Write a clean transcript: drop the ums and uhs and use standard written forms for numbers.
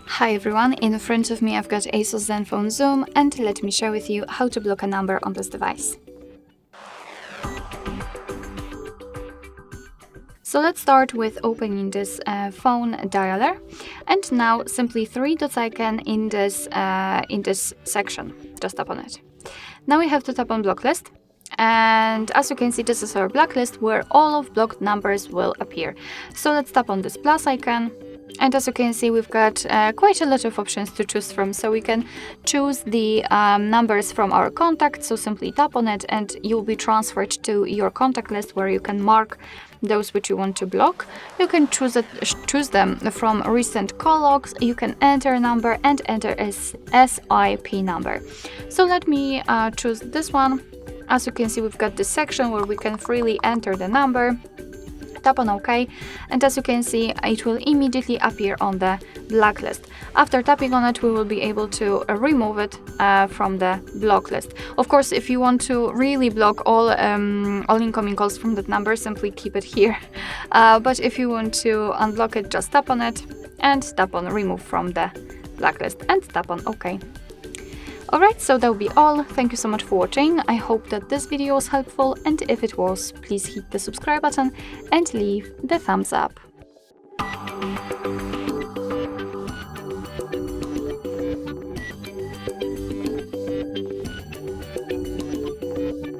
Hi everyone, in front of me I've got ASUS ZenFone Zoom, and let me share with you how to block a number on this device. So let's start with opening this phone dialer, and now simply 3 dots icon in this section. Just tap on it. Now we have to tap on block list, and as you can see, this is our blacklist where all of blocked numbers will appear. So let's tap on this plus icon. And as you can see, we've got quite a lot of options to choose from. So we can choose the numbers from our contacts. So simply tap on it and you'll be transferred to your contact list where you can mark those which you want to block. You can choose them from recent call logs. You can enter a number and enter a SIP number. So let me choose this one. As you can see, we've got this section where we can freely enter the number. Tap on OK, and as you can see, it will immediately appear on the blacklist. After tapping on it, we will be able to remove it from the block list. Of course, if you want to really block all incoming calls from that number, simply keep it here. But if you want to unblock it, just tap on it and tap on remove from the blacklist and tap on OK. Alright, so that will be all. Thank you so much for watching. I hope that this video was helpful, and if it was, please hit the subscribe button and leave the thumbs up.